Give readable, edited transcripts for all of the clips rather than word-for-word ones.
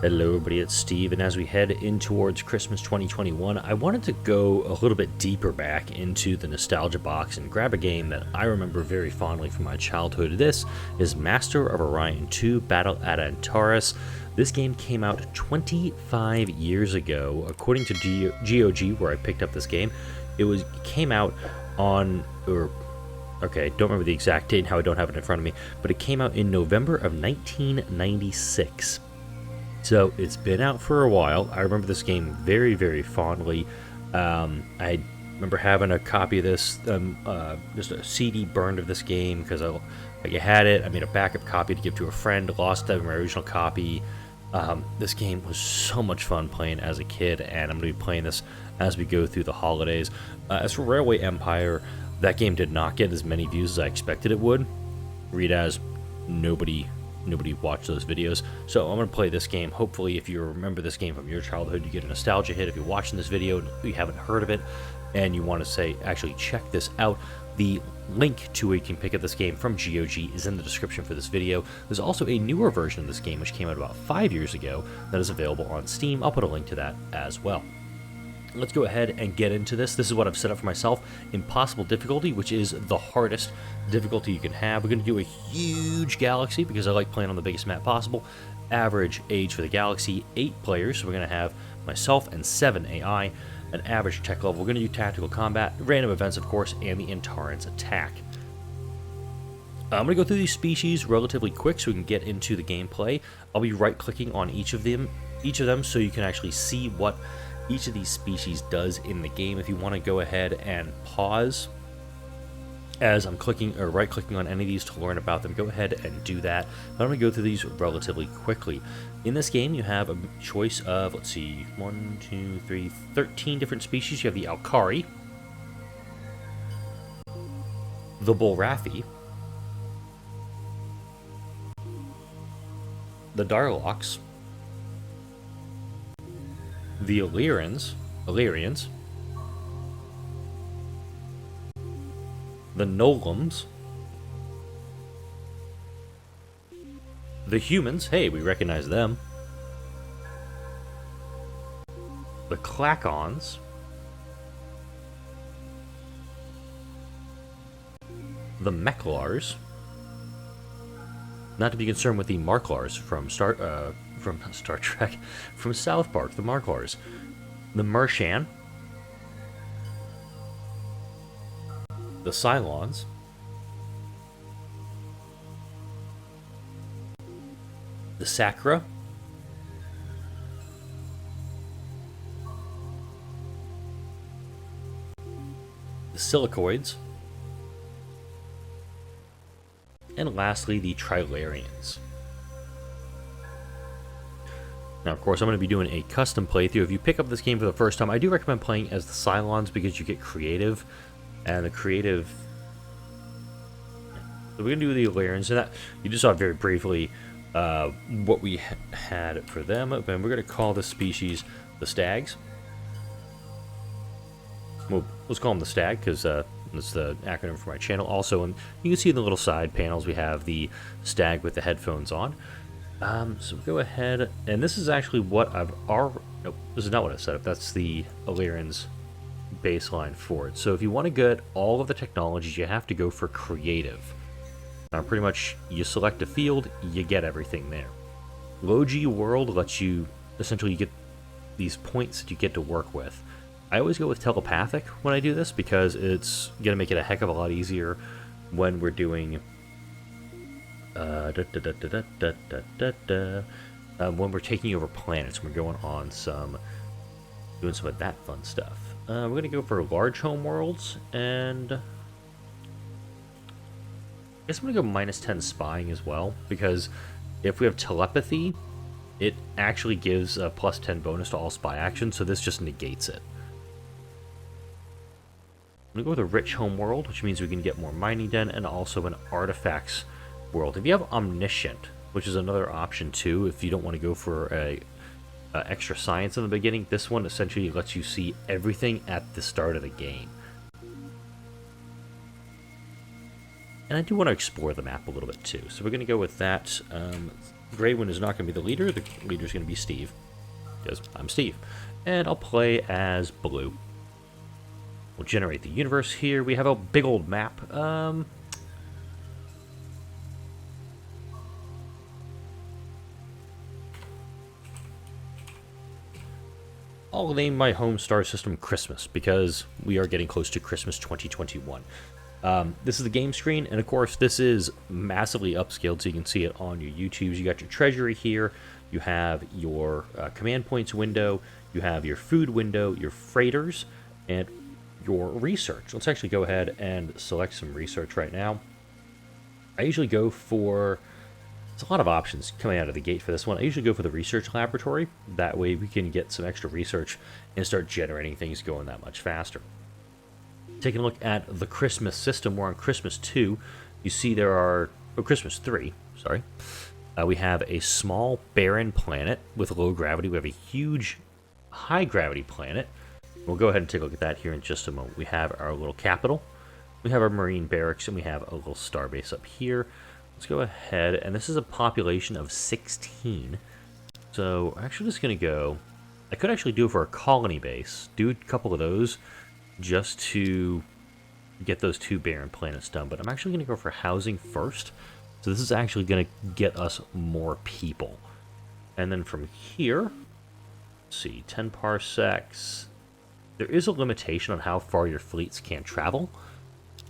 Hello everybody, it's Steve, and as we head in towards Christmas 2021, I wanted to go a little bit deeper back into the nostalgia box and grab a game that I remember very fondly from my childhood. This is Master of Orion 2 Battle at Antarans. This game came out 25 years ago, according to GOG, where I picked up this game. It came out on, okay, don't remember the exact date and how I don't have it in front of me, but it came out in November of 1996. So it's been out for a while. I remember this game very, very fondly. I remember having a copy of this, just a CD burned of this game because I had it. I made a backup copy to give to a friend, lost my original copy. This game was so much fun playing as a kid, and I'm going to be playing this as we go through the holidays. As for Railway Empire, that game did not get as many views as I expected it would. Read as nobody watched those videos. So I'm going to play this game. Hopefully, if you remember this game from your childhood, you get a nostalgia hit. If you're watching this video and you haven't heard of it and you want to say, actually check this out, the link to where you can pick up this game from GOG is in the description for this video. There's also a newer version of this game which came out about 5 years ago that is available on Steam. I'll put a link to that as well. Let's go ahead and get into this. This is what I've set up for myself. Impossible difficulty, which is the hardest difficulty you can have. We're going to do a huge galaxy because I like playing on the biggest map possible. Average age for the galaxy, 8 players. So we're going to have myself and 7 AI. An average tech level. We're going to do tactical combat, random events, of course, and the Antarans attack. I'm going to go through these species relatively quick so we can get into the gameplay. I'll be right-clicking on each of them so you can actually see what each of these species does in the game. If you want to go ahead and pause as I'm clicking or right-clicking on any of these to learn about them, go ahead and do that. I'm going to go through these relatively quickly. In this game, you have a choice of, let's see, 13 different species. You have the Alkari, the Bulrathi, the Darloks, the Illyrians, the Nolums, the humans, hey, we recognize them, the Clacons, the Mechlars, not to be concerned with the Marklars from Star Trek, from South Park, the Marklars, the Mershan, the Cylons, the Sacra, the Silicoids, and lastly, the Trilarians. Now, of course, I'm going to be doing a custom playthrough. If you pick up this game for the first time, I do recommend playing as the Cylons because you get creative, and the creative... So we're going to do the Illyrians, and that you just saw very briefly what we had for them. And we're going to call this species the Stags. Well, let's call them the Stag because that's the acronym for my channel. Also, and you can see in the little side panels we have the Stag with the headphones on. So go ahead, and this is actually what nope, this is not what I've set up. That's the Illyrians baseline for it. So if you want to get all of the technologies, you have to go for creative. Now, pretty much, you select a field, you get everything there. Low G World lets you, essentially, you get these points that you get to work with. I always go with telepathic when I do this because it's going to make it a heck of a lot easier when we're doing when we're taking over planets. We're going on doing some of that fun stuff. We're going to go for large home worlds, and I guess I'm going to go -10 spying as well, because if we have telepathy, it actually gives a +10 bonus to all spy actions, so this just negates it. I'm going to go with a rich home world, which means we can get more mining done, and also an artifacts world. If you have omniscient, which is another option too, if you don't want to go for a extra science in the beginning, this one essentially lets you see everything at the start of the game. And I do want to explore the map a little bit too, so we're going to go with that. Graywin is not going to be the leader. The leader is going to be Steve, because I'm Steve. And I'll play as Blue. We'll generate the universe here. We have a big old map. I'll name my home star system Christmas, because we are getting close to Christmas 2021. This is the game screen, and of course this is massively upscaled so you can see it on your YouTubes. You got your treasury here, you have your command points window, you have your food window, your freighters, and your research. Let's actually go ahead and select some research right now. I usually go for... There's a lot of options coming out of the gate for this one. I usually go for the research laboratory. That way we can get some extra research and start generating things going that much faster. Taking a look at the Christmas system, we're on Christmas 2. You see there are... Oh, Christmas 3, sorry. We have a small barren planet with low gravity. We have a huge high gravity planet. We'll go ahead and take a look at that here in just a moment. We have our little capital. We have our marine barracks, and we have a little starbase up here. Let's go ahead, and this is a population of 16. So I'm actually just going to go... I could actually do it for a colony base. Do a couple of those just to get those 2 barren planets done. But I'm actually going to go for housing first. So this is actually going to get us more people. And then from here, let's see, 10 parsecs. There is a limitation on how far your fleets can travel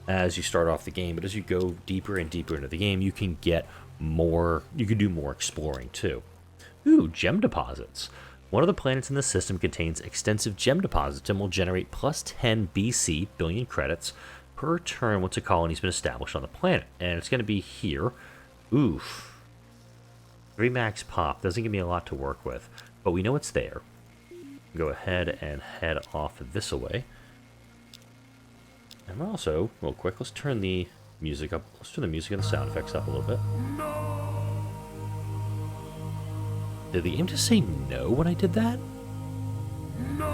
as you start off the game, but as you go deeper and deeper into the game, you can get more, you can do more exploring too. Ooh, gem deposits. One of the planets in the system contains extensive gem deposits and will generate plus 10 BC billion credits per turn once a colony's been established on the planet. And it's going to be here. Oof. 3 max pop. Doesn't give me a lot to work with, but we know it's there. Go ahead and head off this away. And also, real quick, let's turn the music up. Let's turn the music and the sound effects up a little bit. Did the game just say no when I did that? No.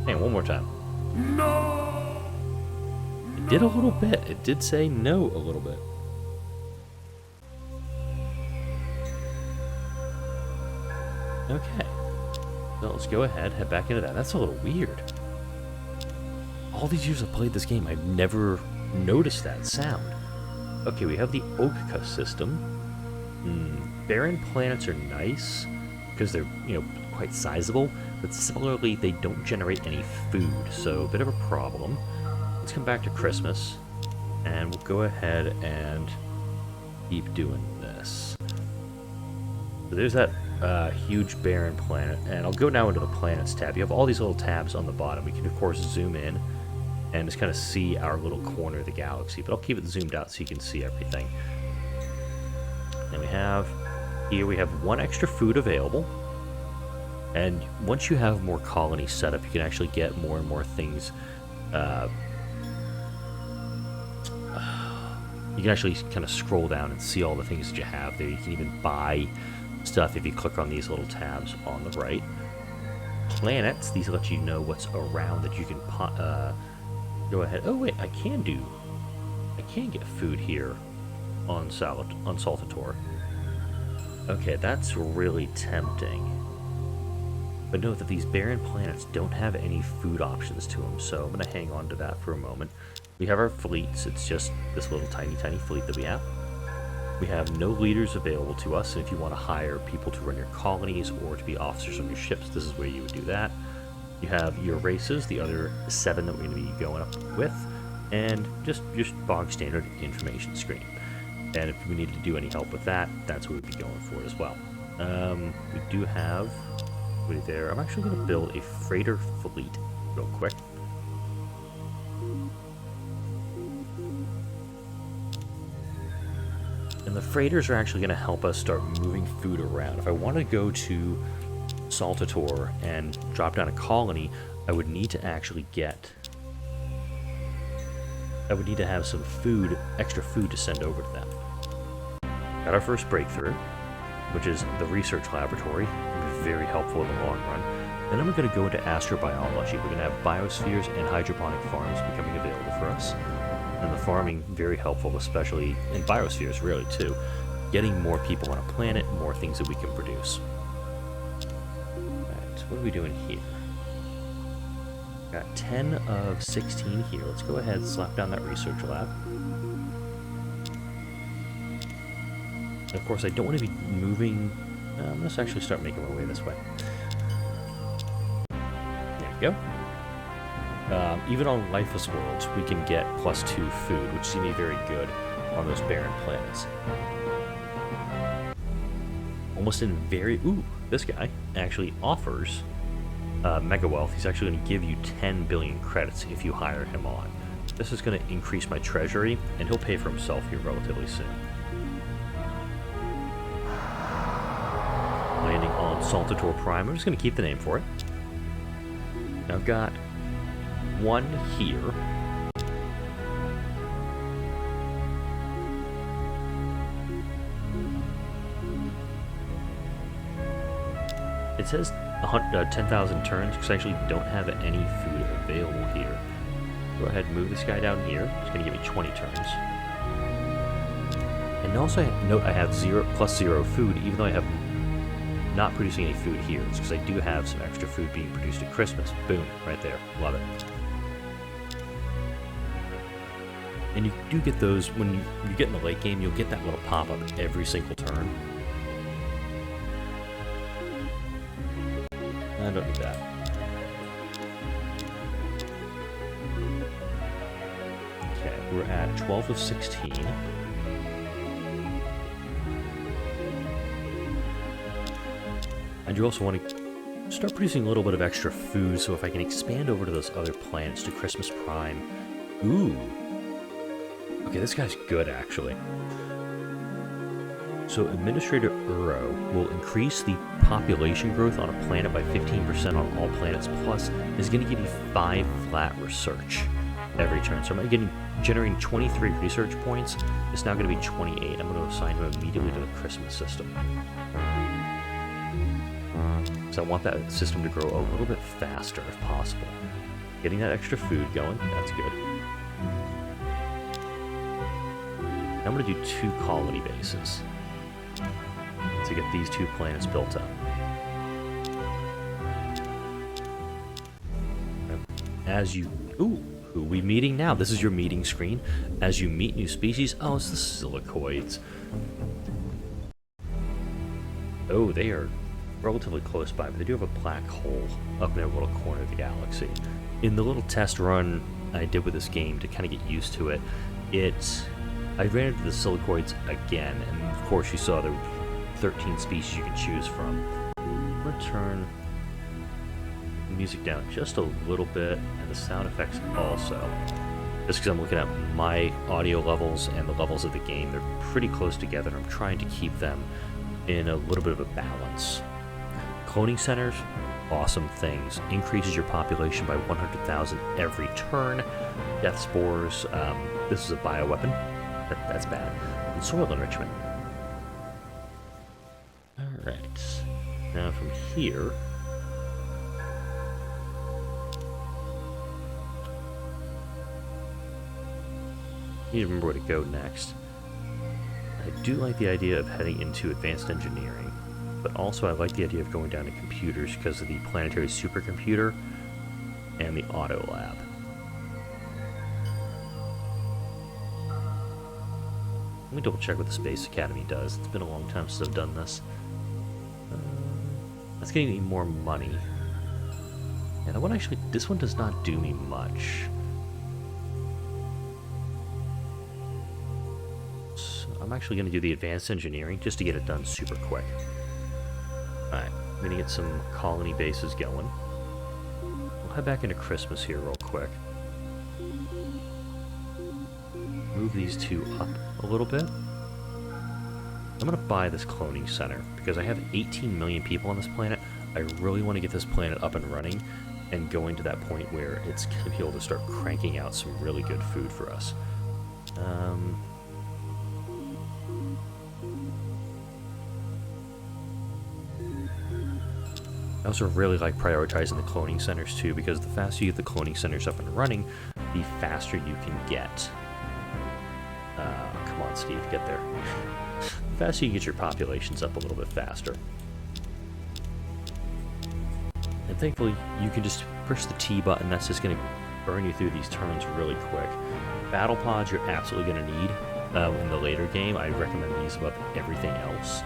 Hey, one more time. No. It did a little bit. It did say no a little bit. Okay. So let's go ahead, head back into that. That's a little weird. All these years I've played this game, I've never noticed that sound. Okay, we have the Okka system. Barren planets are nice because they're, quite sizable, but similarly they don't generate any food, so a bit of a problem. Let's come back to Christmas, and we'll go ahead and keep doing this. So there's that huge barren planet, and I'll go now into the planets tab. You have all these little tabs on the bottom. We can of course zoom in and just kind of see our little corner of the galaxy, but I'll keep it zoomed out so you can see everything. And we have here, we have 1 extra food available, and once you have more colonies set up, you can actually get more and more things. You can actually kind of scroll down and see all the things that you have there. You can even buy stuff if you click on these little tabs on the right. Planets, these let you know what's around that you can go ahead. Oh wait, I can get food here on Saltator. Okay, that's really tempting. But note that these barren planets don't have any food options to them, so I'm going to hang on to that for a moment. We have our fleets. It's just this little tiny fleet that we have. We have no leaders available to us, and if you want to hire people to run your colonies or to be officers on your ships, this is where you would do that. You have your races, the other 7 that we're going to be going up with, and just bog standard information screen. And if we needed to do any help with that, that's what we'd be going for as well. We do have there. I'm actually going to build a freighter fleet real quick. And the freighters are actually going to help us start moving food around. If I want to go to Saltator and drop down a colony, I would need to actually have some food, extra food to send over to them. Got our first breakthrough, which is the research laboratory. Very helpful in the long run. And then we're going to go into astrobiology. We're going to have biospheres and hydroponic farms becoming available for us. And the farming, very helpful, especially in biospheres, really, too. getting more people on a planet, more things that we can produce. Alright, what are we doing here? Got 10 of 16 here. Let's go ahead and slap down that research lab. And of course, I don't want to be moving. Let's actually start making our way this way. There we go. Even on lifeless worlds, we can get +2 food, which seems to be very good on those barren planets. Almost in very... Ooh, this guy actually offers mega wealth. He's actually going to give you 10 billion credits if you hire him on. This is going to increase my treasury, and he'll pay for himself here relatively soon. Landing on Saltator Prime. I'm just going to keep the name for it. Now I've got one here. It says 10,000 turns because I actually don't have any food available here. Go ahead and move this guy down here. It's going to give me 20 turns. And also note I have +0 food, even though I have not producing any food here. It's because I do have some extra food being produced at Christmas. Boom, right there. Love it. And you do get those, when you get in the late game, you'll get that little pop-up every single turn. I don't need that. Okay, we're at 12 of 16. I do also want to start producing a little bit of extra food, so if I can expand over to those other planets to Christmas Prime. Ooh. Okay, this guy's good, actually. So Administrator Uro will increase the population growth on a planet by 15% on all planets, plus is going to give you 5 flat research every turn. So I'm generating 23 research points. It's now going to be 28. I'm going to assign him immediately to the Christmas system. So I want that system to grow a little bit faster if possible. Getting that extra food going, that's good. Now I'm going to do 2 colony bases to get these 2 planets built up. As you... Ooh, who are we meeting now? This is your meeting screen. As you meet new species... Oh, it's the silicoids. Oh, they are relatively close by, but they do have a black hole up in their little corner of the galaxy. In the little test run I did with this game to kind of get used to it, I ran into the silicoids again, and of course you saw there were 13 species you can choose from. I'm going to turn the music down just a little bit, and the sound effects also. Just because I'm looking at my audio levels and the levels of the game, they're pretty close together, and I'm trying to keep them in a little bit of a balance. Cloning centers, awesome things. Increases your population by 100,000 every turn. Death spores, this is a bioweapon. That's bad. And soil enrichment. Alright. Now from here... I need to remember where to go next. I do like the idea of heading into advanced engineering, but also I like the idea of going down to computers because of the planetary supercomputer and the auto lab. Let me double check what the Space Academy does. It's been a long time since I've done this. That's getting me more money. And this one does not do me much. So I'm actually going to do the advanced engineering just to get it done super quick. Alright, I'm going to get some colony bases going. We'll head back into Christmas here real quick. Move these 2 up a little bit. I'm going to buy this cloning center because I have 18 million people on this planet. I really want to get this planet up and running and going to that point where it's going to be able to start cranking out some really good food for us. I also really like prioritizing the cloning centers too, because the faster you get the cloning centers up and running, the faster you can get. Come on, Steve, get there. The fast so you can get your populations up a little bit faster. And thankfully, you can just push the T button. That's just going to burn you through these turns really quick. Battle pods you're absolutely going to need in the later game. I recommend these above everything else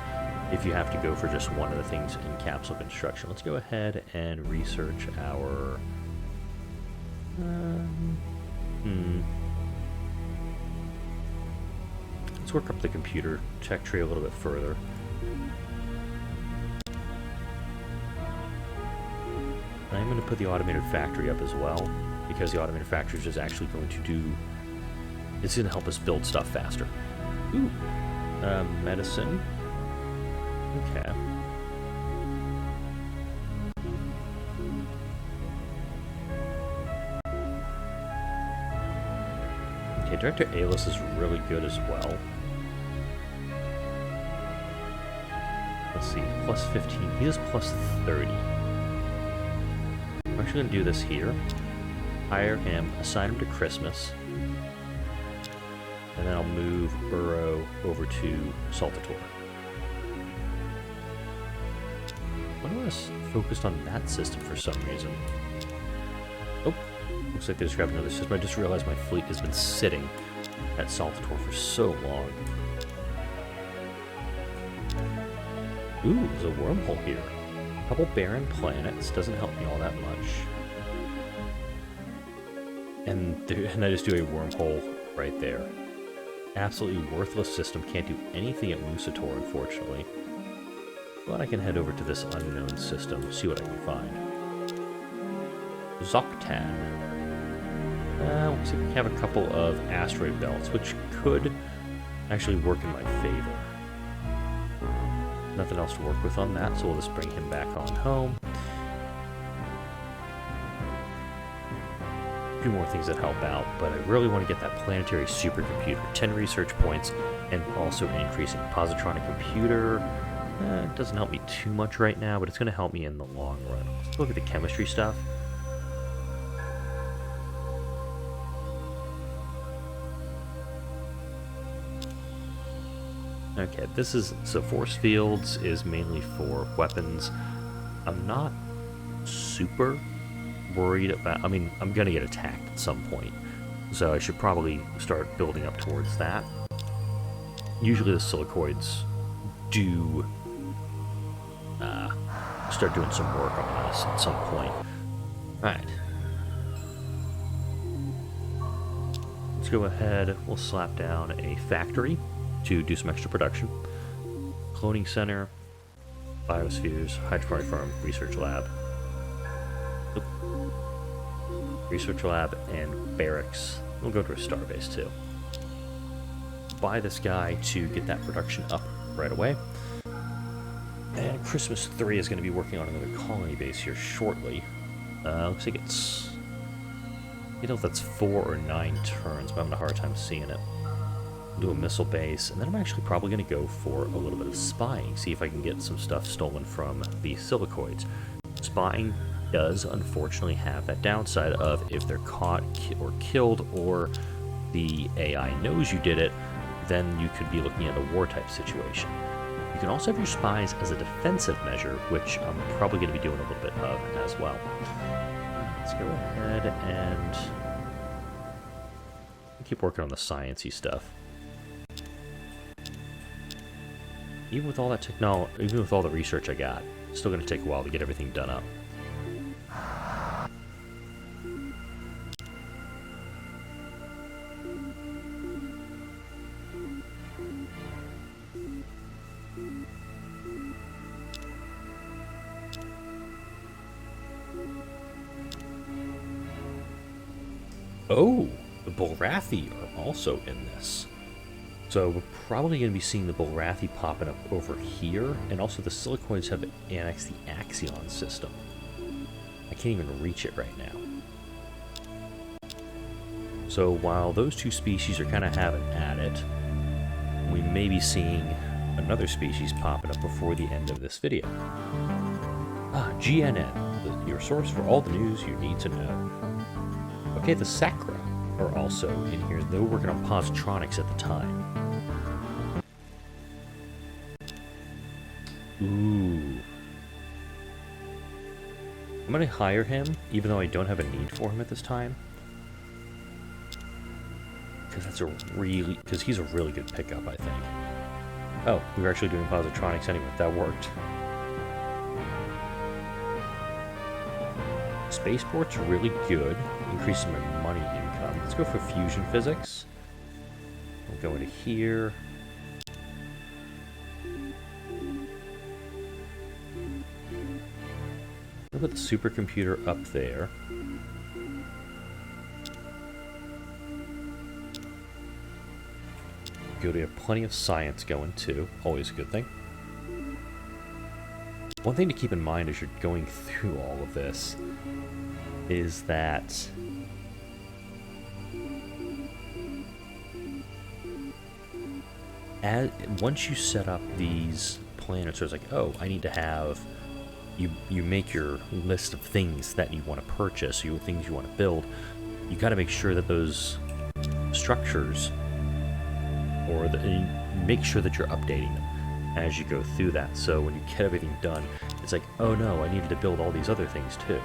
if you have to go for just one of the things in capsule construction. Let's go ahead and research our... Let's work up the computer tech tree a little bit further. I'm going to put the automated factory up as well, because the automated factory is just actually going to do... It's going to help us build stuff faster. Ooh. Medicine. Okay. Okay, Director Alis is really good as well. Let's see, plus 15. He is plus 30. I'm actually going to do this here. Hire him, assign him to Christmas. And then I'll move Uro over to Saltator. I was focused on that system for some reason. Oh, looks like they just grabbed another system. I just realized my fleet has been sitting at Saltator for so long. Ooh, there's a wormhole here. A couple barren planets. Doesn't help me all that much. And I just do a wormhole right there. Absolutely worthless system. Can't do anything at Musator, unfortunately. But I can head over to this unknown system, see what I can find. Zoctan. Looks like we have a couple of asteroid belts, which could actually work in my favor. Nothing else to work with on that, so we'll just bring him back on home. A few more things that help out, but I really want to get that planetary supercomputer. 10 research points, and also an increasing positronic computer. It doesn't help me too much right now, but it's going to help me in the long run. Let's look at the chemistry stuff. Okay, this is... So force fields is mainly for weapons. I'm not super worried about... I mean, I'm going to get attacked at some point, so I should probably start building up towards that. Usually the silicoids do... start doing some work on this at some point. Alright. Let's go ahead, we'll slap down a factory to do some extra production. Cloning center, biospheres, hydroponic farm, research lab. Oop. Research lab and barracks. We'll go to a starbase too. Buy this guy to get that production up right away. And Christmas 3 is going to be working on another colony base here shortly. Looks like it's... I don't know if that's 4 or 9 turns, but I'm having a hard time seeing it. Do a missile base, and then I'm actually probably going to go for a little bit of spying, see if I can get some stuff stolen from the silicoids. Spying does unfortunately have that downside of if they're caught or killed, or the AI knows you did it, then you could be looking at a war-type situation. You can also have your spies as a defensive measure, which I'm probably going to be doing a little bit of as well. Let's go ahead and keep working on the sciencey stuff. Even with all that technology, even with all the research I got, it's still going to take a while to get everything done up. Oh, the Bulrathi are also in this. So we're probably going to be seeing the Bulrathi popping up over here, and also the silicoids have annexed the Axion system. I can't even reach it right now. So while those two species are kind of having at it, we may be seeing another species popping up before the end of this video. GNN, your source for all the news you need to know. Okay, the Sacra are also in here. They were working on positronics at the time. Ooh. I'm gonna hire him, even though I don't have a need for him at this time. Because he's a really good pickup, I think. Oh, we were actually doing positronics anyway. That worked. Spaceport's really good. Increases my money income. Let's go for fusion physics. We'll go into here. We'll put the supercomputer up there. Good, we have plenty of science going too. Always a good thing. One thing to keep in mind as you're going through all of this is that once you set up these planets, there's like, oh, I need to have you make your list of things that you want to purchase, things you want to build. You got to make sure that those structures, or make sure that you're updating them as you go through that. So when you get everything done, it's like, oh no, I needed to build all these other things too.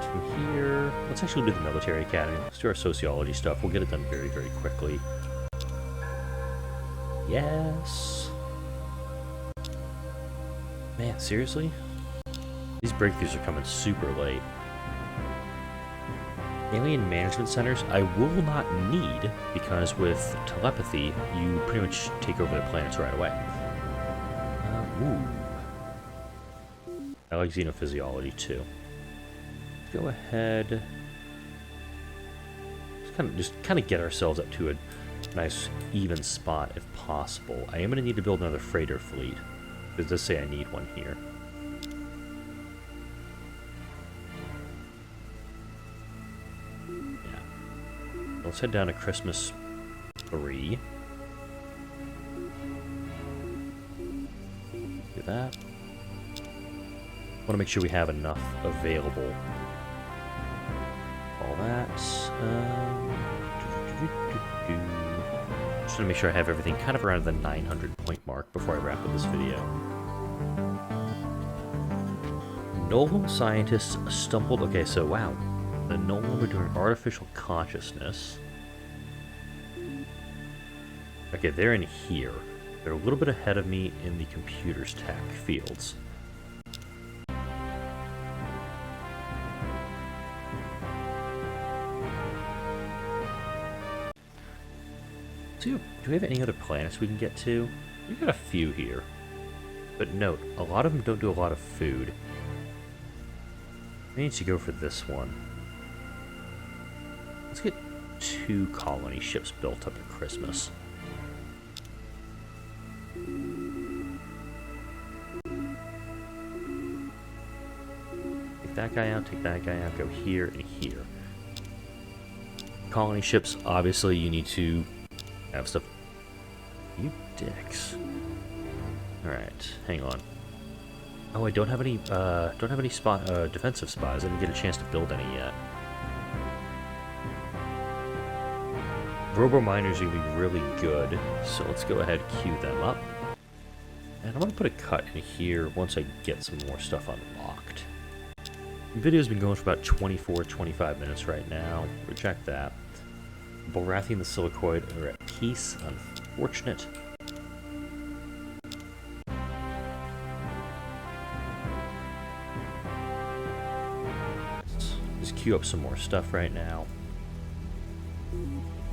From here, let's actually do the military academy. Let's do our sociology stuff. We'll get it done very, very quickly. Yes. Man, seriously? These breakthroughs are coming super late. Alien management centers, I will not need, because with telepathy, you pretty much take over the planets right away. Ooh. I like xenophysiology too. Let's go ahead. Just kind of get ourselves up to a nice even spot if possible. I am going to need to build another freighter fleet. It does say I need one here. Yeah. Let's head down to Christmas 3. Do that. Want to make sure we have enough available. All that. Just want to make sure I have everything kind of around the 900 point mark before I wrap up this video. Nolan scientists stumbled... Okay, so wow. The Nolan were doing artificial consciousness. Okay, they're in here. They're a little bit ahead of me in the computers tech fields. So, do we have any other planets we can get to? We've got a few here. But note, a lot of them don't do a lot of food. I need to go for this one. Let's get 2 colony ships built up at Christmas. Take that guy out, take that guy out, go here and here. Colony ships, obviously you need to have stuff. You dicks. Alright, hang on. Oh, I don't have any defensive spies. I didn't get a chance to build any yet. Robo miners are going to be really good, so let's go ahead and queue them up. And I'm going to put a cut in here once I get some more stuff unlocked. The video's been going for about 24-25 minutes right now. Reject that. Bolrathian and the Silicoid are at peace. Unfortunate. Let's just queue up some more stuff right now.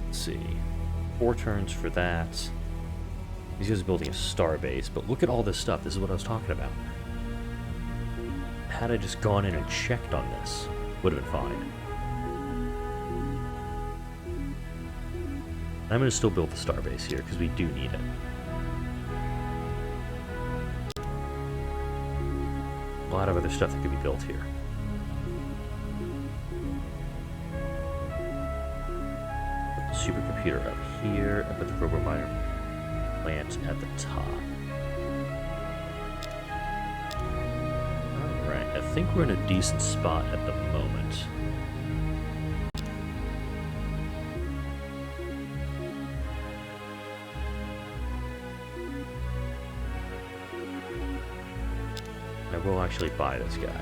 Let's see. 4 turns for that. These guys are building a star base, but look at all this stuff. This is what I was talking about. Had I just gone in and checked on this, would have been fine. I'm going to still build the starbase here, because we do need it. A lot of other stuff that could be built here. Put the supercomputer up here, and put the robo miner plant at the top. Alright, I think we're in a decent spot at the moment. I will actually buy this guy.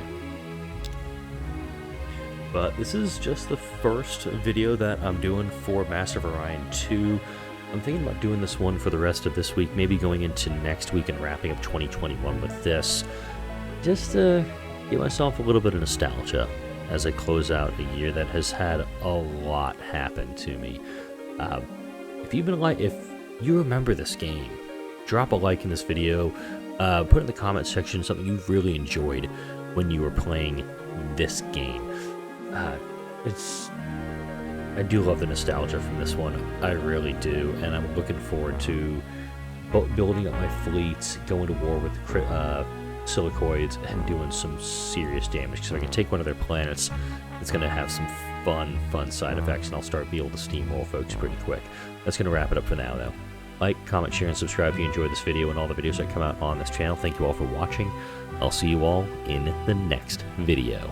But this is just the first video that I'm doing for Master of Orion 2. I'm thinking about doing this one for the rest of this week, maybe going into next week and wrapping up 2021 with this. Just to give myself a little bit of nostalgia as I close out a year that has had a lot happen to me. If you remember this game, drop a like in this video, put in the comment section something you really enjoyed when you were playing this game. I do love the nostalgia from this one, I really do, and I'm looking forward to building up my fleets, going to war with silicoids, and doing some serious damage, because if I can take one of their planets, it's going to have some fun side effects, and I'll start being able to steamroll folks pretty quick. That's going to wrap it up for now, though. Like, comment, share, and subscribe if you enjoyed this video and all the videos that come out on this channel. Thank you all for watching. I'll see you all in the next video.